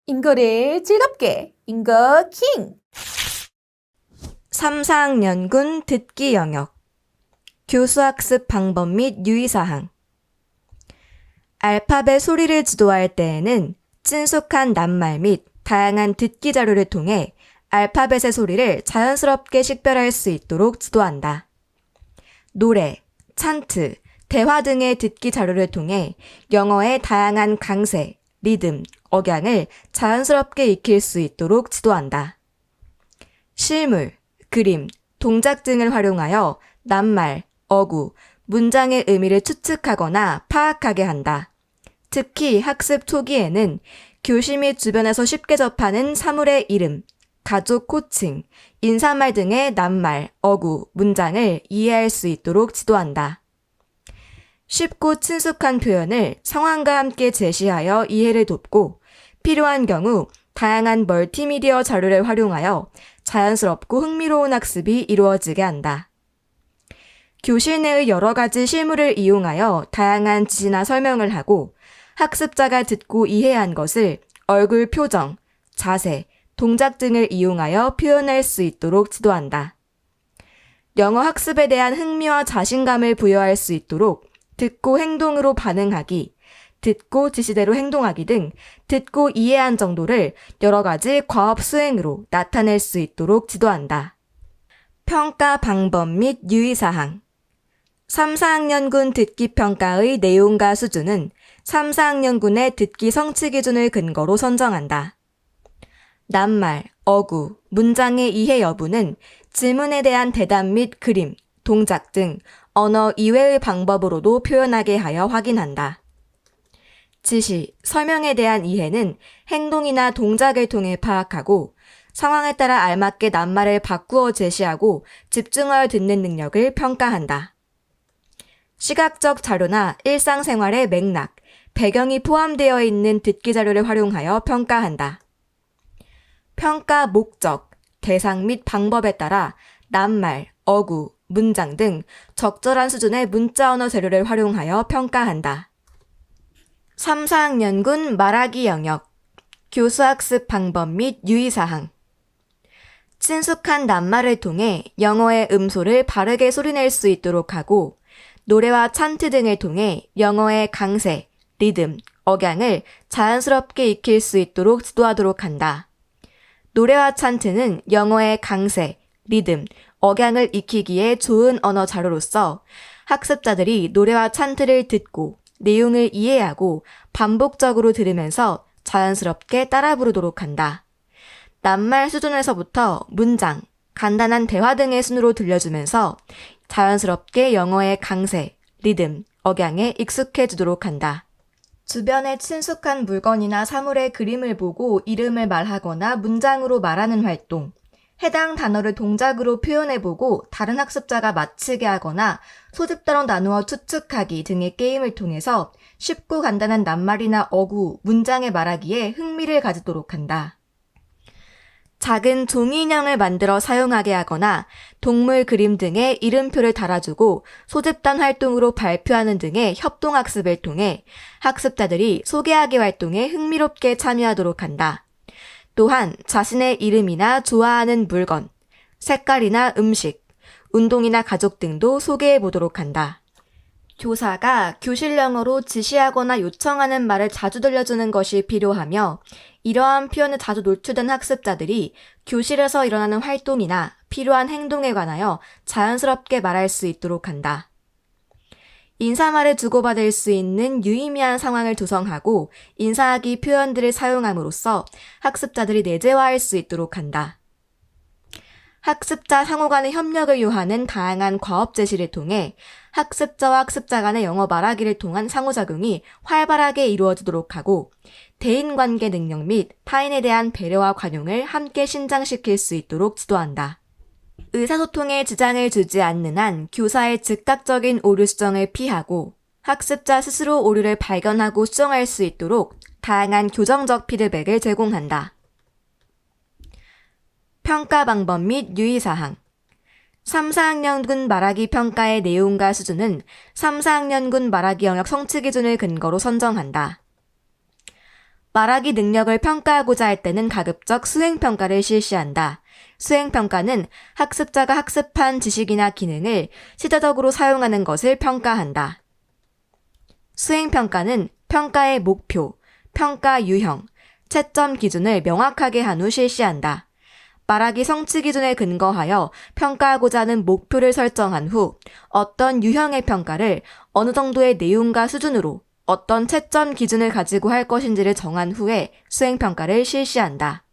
인거를 즐겁게 인거킹 3, 4학년군 듣기 영역 교수학습 방법 및 유의사항 알파벳 소리를 지도할 때에는 친숙한 낱말 및 다양한 듣기 자료를 통해 알파벳의 소리를 자연스럽게 식별할 수 있도록 지도한다. 노래, 찬트, 대화 등의 듣기 자료를 통해 영어의 다양한 강세, 리듬, 억양을 자연스럽게 익힐 수 있도록 지도한다. 실물, 그림, 동작 등을 활용하여 낱말, 어구, 문장의 의미를 추측하거나 파악하게 한다. 특히 학습 초기에는 교실 및 주변에서 쉽게 접하는 사물의 이름, 가족 호칭, 인사말 등의 낱말, 어구, 문장을 이해할 수 있도록 지도한다. 쉽고 친숙한 표현을 상황과 함께 제시하여 이해를 돕고 필요한 경우 다양한 멀티미디어 자료를 활용하여 자연스럽고 흥미로운 학습이 이루어지게 한다. 교실 내의 여러 가지 실물을 이용하여 다양한 지시나 설명을 하고 학습자가 듣고 이해한 것을 얼굴 표정, 자세, 동작 등을 이용하여 표현할 수 있도록 지도한다. 영어 학습에 대한 흥미와 자신감을 부여할 수 있도록 듣고 행동으로 반응하기, 듣고 지시대로 행동하기 등 듣고 이해한 정도를 여러 가지 과업 수행으로 나타낼 수 있도록 지도한다. 평가 방법 및 유의사항 3, 4학년군 듣기 평가의 내용과 수준은 3, 4학년군의 듣기 성취 기준을 근거로 선정한다. 낱말, 어구, 문장의 이해 여부는 질문에 대한 대답 및 그림, 동작 등 언어 이외의 방법으로도 표현하게 하여 확인한다. 지시, 설명에 대한 이해는 행동이나 동작을 통해 파악하고 상황에 따라 알맞게 낱말을 바꾸어 제시하고 집중하여 듣는 능력을 평가한다. 시각적 자료나 일상생활의 맥락, 배경이 포함되어 있는 듣기 자료를 활용하여 평가한다. 평가 목적, 대상 및 방법에 따라 낱말, 어구, 문장 등 적절한 수준의 문자 언어 재료를 활용하여 평가한다. 3, 4학년군 말하기 영역 교수학습 방법 및 유의사항 친숙한 낱말을 통해 영어의 음소를 바르게 소리낼 수 있도록 하고 노래와 찬트 등을 통해 영어의 강세, 리듬, 억양을 자연스럽게 익힐 수 있도록 지도하도록 한다. 노래와 찬트는 영어의 강세, 리듬, 억양을 익히기에 좋은 언어 자료로서 학습자들이 노래와 찬트를 듣고 내용을 이해하고 반복적으로 들으면서 자연스럽게 따라 부르도록 한다. 낱말 수준에서부터 문장, 간단한 대화 등의 순으로 들려주면서 자연스럽게 영어의 강세, 리듬, 억양에 익숙해지도록 한다. 주변에 친숙한 물건이나 사물의 그림을 보고 이름을 말하거나 문장으로 말하는 활동, 해당 단어를 동작으로 표현해보고 다른 학습자가 맞히게 하거나 소집단어 나누어 추측하기 등의 게임을 통해서 쉽고 간단한 낱말이나 어구, 문장의 말하기에 흥미를 가지도록 한다. 작은 종이 인형을 만들어 사용하게 하거나 동물 그림 등의 이름표를 달아주고 소집단 활동으로 발표하는 등의 협동학습을 통해 학습자들이 소개하기 활동에 흥미롭게 참여하도록 한다. 또한 자신의 이름이나 좋아하는 물건, 색깔이나 음식, 운동이나 가족 등도 소개해 보도록 한다. 교사가 교실 영어로 지시하거나 요청하는 말을 자주 들려주는 것이 필요하며 이러한 표현에 자주 노출된 학습자들이 교실에서 일어나는 활동이나 필요한 행동에 관하여 자연스럽게 말할 수 있도록 한다. 인사말을 주고받을 수 있는 유의미한 상황을 조성하고 인사하기 표현들을 사용함으로써 학습자들이 내재화할 수 있도록 한다. 학습자 상호 간의 협력을 요하는 다양한 과업 제시를 통해 학습자와 학습자 간의 영어 말하기를 통한 상호작용이 활발하게 이루어지도록 하고 대인관계 능력 및 타인에 대한 배려와 관용을 함께 신장시킬 수 있도록 지도한다. 의사소통에 지장을 주지 않는 한 교사의 즉각적인 오류 수정을 피하고 학습자 스스로 오류를 발견하고 수정할 수 있도록 다양한 교정적 피드백을 제공한다. 평가 방법 및 유의사항 3, 4학년군 말하기 평가의 내용과 수준은 3, 4학년군 말하기 영역 성취 기준을 근거로 선정한다. 말하기 능력을 평가하고자 할 때는 가급적 수행평가를 실시한다. 수행평가는 학습자가 학습한 지식이나 기능을 시대적으로 사용하는 것을 평가한다. 수행평가는 평가의 목표, 평가 유형, 채점 기준을 명확하게 한 후 실시한다. 말하기 성취 기준에 근거하여 평가하고자 하는 목표를 설정한 후 어떤 유형의 평가를 어느 정도의 내용과 수준으로 어떤 채점 기준을 가지고 할 것인지를 정한 후에 수행평가를 실시한다.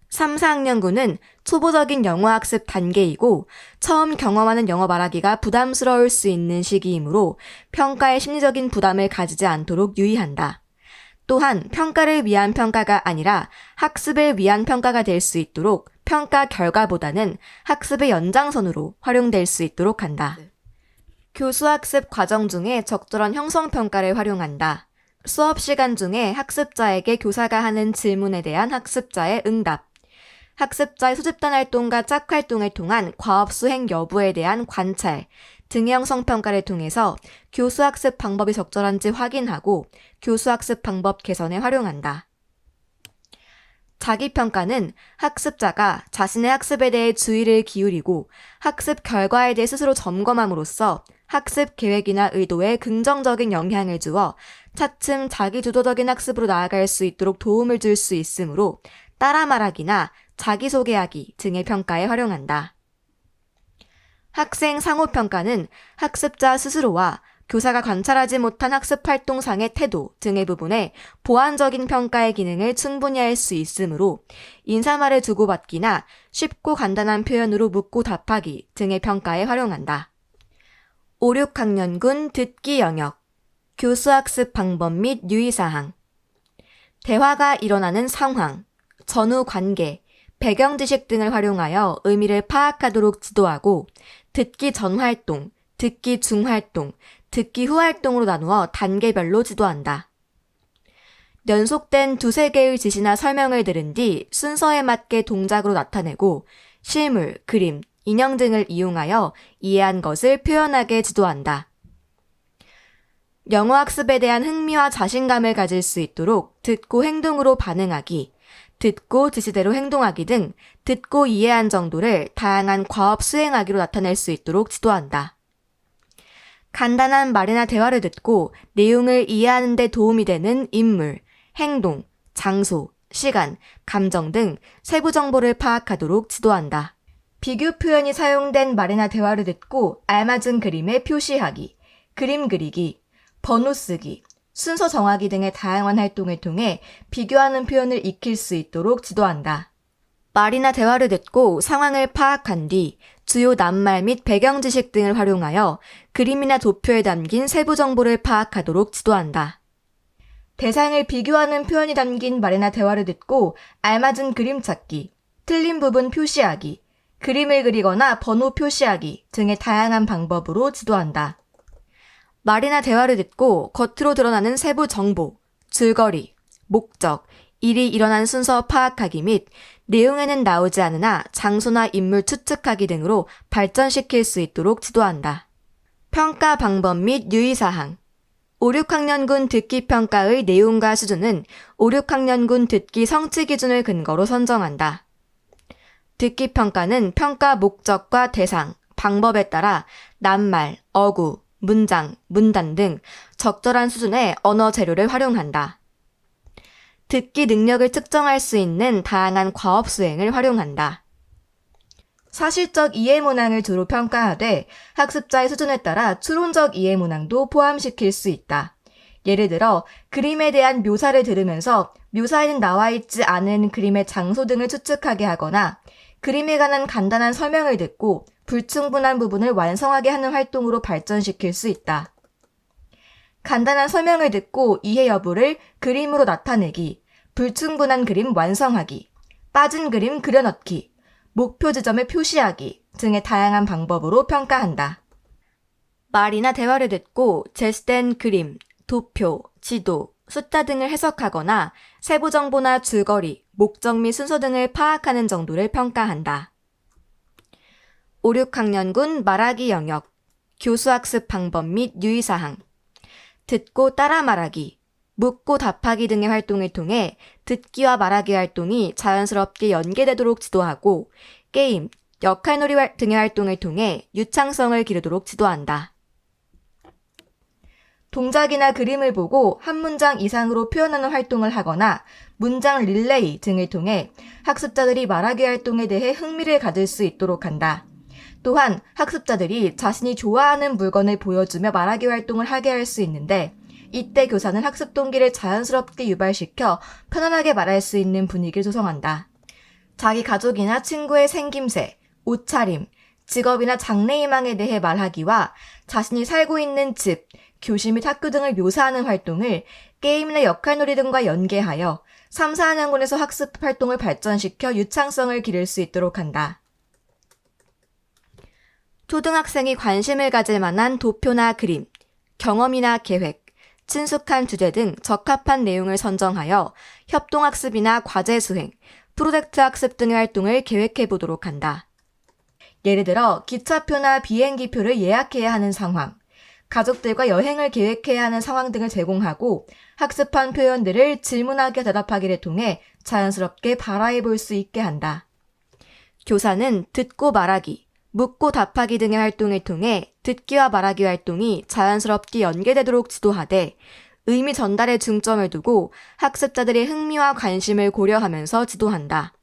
3, 4학년군은 초보적인 영어학습 단계이고 처음 경험하는 영어 말하기가 부담스러울 수 있는 시기이므로 평가에 심리적인 부담을 가지지 않도록 유의한다. 또한 평가를 위한 평가가 아니라 학습을 위한 평가가 될 수 있도록 평가 결과보다는 학습의 연장선으로 활용될 수 있도록 한다. 교수학습 과정 중에 적절한 형성평가를 활용한다. 수업 시간 중에 학습자에게 교사가 하는 질문에 대한 학습자의 응답, 학습자의 소집단 활동과 짝활동을 통한 과업 수행 여부에 대한 관찰 등의 형성평가를 통해서 교수학습 방법이 적절한지 확인하고 교수학습 방법 개선에 활용한다. 자기평가는 학습자가 자신의 학습에 대해 주의를 기울이고 학습 결과에 대해 스스로 점검함으로써 학습 계획이나 의도에 긍정적인 영향을 주어 차츰 자기주도적인 학습으로 나아갈 수 있도록 도움을 줄 수 있으므로 따라 말하기나 자기소개하기 등의 평가에 활용한다. 학생 상호평가는 학습자 스스로와 교사가 관찰하지 못한 학습 활동상의 태도 등의 부분에 보완적인 평가의 기능을 충분히 할 수 있으므로 인사말을 주고받기나 쉽고 간단한 표현으로 묻고 답하기 등의 평가에 활용한다. 5, 6학년군 듣기 영역, 교수학습 방법 및 유의사항, 대화가 일어나는 상황, 전후 관계, 배경 지식 등을 활용하여 의미를 파악하도록 지도하고 듣기 전 활동, 듣기 중 활동, 듣기 후 활동으로 나누어 단계별로 지도한다. 연속된 두세 개의 지시나 설명을 들은 뒤 순서에 맞게 동작으로 나타내고 실물, 그림, 인형 등을 이용하여 이해한 것을 표현하게 지도한다. 영어 학습에 대한 흥미와 자신감을 가질 수 있도록 듣고 행동으로 반응하기, 듣고 지시대로 행동하기 등 듣고 이해한 정도를 다양한 과업 수행하기로 나타낼 수 있도록 지도한다. 간단한 말이나 대화를 듣고 내용을 이해하는 데 도움이 되는 인물, 행동, 장소, 시간, 감정 등 세부 정보를 파악하도록 지도한다. 비교 표현이 사용된 말이나 대화를 듣고 알맞은 그림에 표시하기, 그림 그리기, 번호 쓰기, 순서 정하기 등의 다양한 활동을 통해 비교하는 표현을 익힐 수 있도록 지도한다. 말이나 대화를 듣고 상황을 파악한 뒤 주요 낱말 및 배경 지식 등을 활용하여 그림이나 도표에 담긴 세부 정보를 파악하도록 지도한다. 대상을 비교하는 표현이 담긴 말이나 대화를 듣고 알맞은 그림 찾기, 틀린 부분 표시하기, 그림을 그리거나 번호 표시하기 등의 다양한 방법으로 지도한다. 말이나 대화를 듣고 겉으로 드러나는 세부 정보, 줄거리, 목적, 일이 일어난 순서 파악하기 및 내용에는 나오지 않으나 장소나 인물 추측하기 등으로 발전시킬 수 있도록 지도한다. 평가 방법 및 유의사항, 5, 6학년군 듣기 평가의 내용과 수준은 5, 6학년군 듣기 성취 기준을 근거로 선정한다. 듣기 평가는 평가 목적과 대상, 방법에 따라 낱말, 어구, 문장, 문단 등 적절한 수준의 언어 재료를 활용한다. 듣기 능력을 측정할 수 있는 다양한 과업 수행을 활용한다. 사실적 이해 문항을 주로 평가하되 학습자의 수준에 따라 추론적 이해 문항도 포함시킬 수 있다. 예를 들어 그림에 대한 묘사를 들으면서 묘사에는 나와 있지 않은 그림의 장소 등을 추측하게 하거나 그림에 관한 간단한 설명을 듣고 불충분한 부분을 완성하게 하는 활동으로 발전시킬 수 있다. 간단한 설명을 듣고 이해 여부를 그림으로 나타내기, 불충분한 그림 완성하기, 빠진 그림 그려넣기, 목표 지점을 표시하기 등의 다양한 방법으로 평가한다. 말이나 대화를 듣고 제시된 그림, 도표, 지도, 숫자 등을 해석하거나 세부 정보나 줄거리, 목적 및 순서 등을 파악하는 정도를 평가한다. 5, 6학년군 말하기 영역, 교수학습 방법 및 유의사항, 듣고 따라 말하기, 묻고 답하기 등의 활동을 통해 듣기와 말하기 활동이 자연스럽게 연계되도록 지도하고 게임, 역할놀이 등의 활동을 통해 유창성을 기르도록 지도한다. 동작이나 그림을 보고 한 문장 이상으로 표현하는 활동을 하거나 문장 릴레이 등을 통해 학습자들이 말하기 활동에 대해 흥미를 가질 수 있도록 한다. 또한 학습자들이 자신이 좋아하는 물건을 보여주며 말하기 활동을 하게 할 수 있는데 이때 교사는 학습 동기를 자연스럽게 유발시켜 편안하게 말할 수 있는 분위기를 조성한다. 자기 가족이나 친구의 생김새, 옷차림, 직업이나 장래희망에 대해 말하기와 자신이 살고 있는 집, 교실 및 학교 등을 묘사하는 활동을 게임이나 역할놀이 등과 연계하여 3, 4학년군에서 학습 활동을 발전시켜 유창성을 기를 수 있도록 한다. 초등학생이 관심을 가질 만한 도표나 그림, 경험이나 계획, 친숙한 주제 등 적합한 내용을 선정하여 협동학습이나 과제 수행, 프로젝트 학습 등의 활동을 계획해 보도록 한다. 예를 들어 기차표나 비행기표를 예약해야 하는 상황, 가족들과 여행을 계획해야 하는 상황 등을 제공하고 학습한 표현들을 질문하기와 대답하기를 통해 자연스럽게 발화해 볼 수 있게 한다. 교사는 듣고 말하기, 묻고 답하기 등의 활동을 통해 듣기와 말하기 활동이 자연스럽게 연계되도록 지도하되 의미 전달에 중점을 두고 학습자들의 흥미와 관심을 고려하면서 지도한다.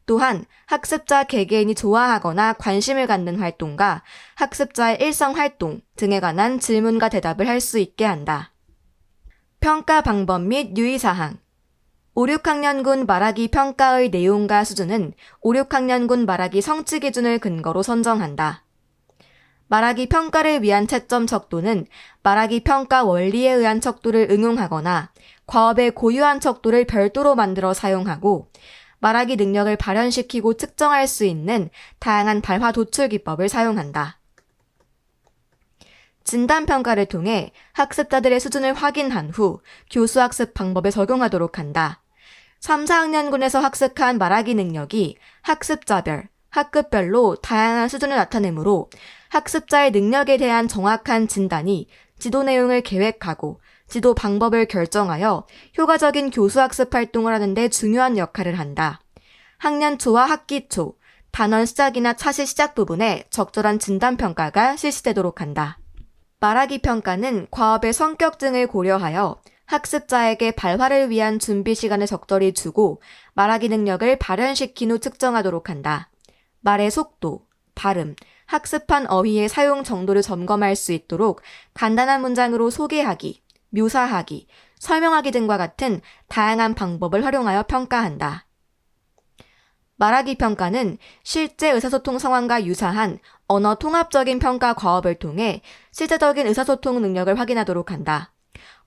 또한 학습자 개개인이 좋아하거나 관심을 갖는 활동과 학습자의 일상 활동 등에 관한 질문과 대답을 할 수 있게 한다. 평가 방법 및 유의사항 5, 6학년군 말하기 평가의 내용과 수준은 5, 6학년군 말하기 성취 기준을 근거로 선정한다. 말하기 평가를 위한 채점 척도는 말하기 평가 원리에 의한 척도를 응용하거나 과업의 고유한 척도를 별도로 만들어 사용하고 말하기 능력을 발현시키고 측정할 수 있는 다양한 발화 도출 기법을 사용한다. 진단평가를 통해 학습자들의 수준을 확인한 후 교수학습 방법에 적용하도록 한다. 3, 4학년군에서 학습한 말하기 능력이 학습자별, 학급별로 다양한 수준을 나타내므로 학습자의 능력에 대한 정확한 진단이 지도 내용을 계획하고 지도 방법을 결정하여 효과적인 교수학습 활동을 하는 데 중요한 역할을 한다. 학년 초와 학기 초, 단원 시작이나 차시 시작 부분에 적절한 진단평가가 실시되도록 한다. 말하기 평가는 과업의 성격 등을 고려하여 학습자에게 발화를 위한 준비 시간을 적절히 주고 말하기 능력을 발현시킨 후 측정하도록 한다. 말의 속도, 발음, 학습한 어휘의 사용 정도를 점검할 수 있도록 간단한 문장으로 소개하기, 묘사하기, 설명하기 등과 같은 다양한 방법을 활용하여 평가한다. 말하기 평가는 실제 의사소통 상황과 유사한 언어 통합적인 평가 과업을 통해 실제적인 의사소통 능력을 확인하도록 한다.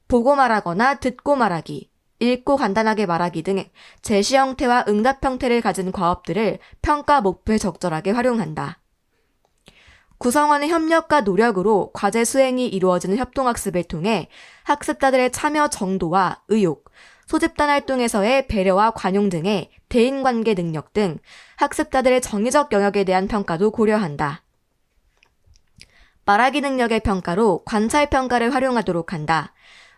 보고 말하거나 듣고 말하기, 읽고 간단하게 말하기 등 제시 형태와 응답 형태를 가진 과업들을 평가 목표에 적절하게 활용한다. 구성원의 협력과 노력으로 과제 수행이 이루어지는 협동학습을 통해 학습자들의 참여 정도와 의욕, 소집단 활동에서의 배려와 관용 등의 대인관계 능력 등 학습자들의 정의적 영역에 대한 평가도 고려한다. 말하기 능력의 평가로 관찰평가를 활용하도록 한다.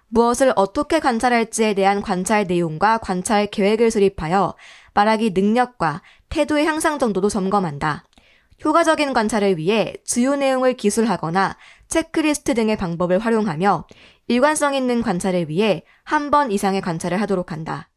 무엇을 어떻게 관찰할지에 대한 관찰 내용과 관찰 계획을 수립하여 말하기 능력과 태도의 향상 정도도 점검한다. 효과적인 관찰을 위해 주요 내용을 기술하거나 체크리스트 등의 방법을 활용하며 일관성 있는 관찰을 위해 한 번 이상의 관찰을 하도록 한다.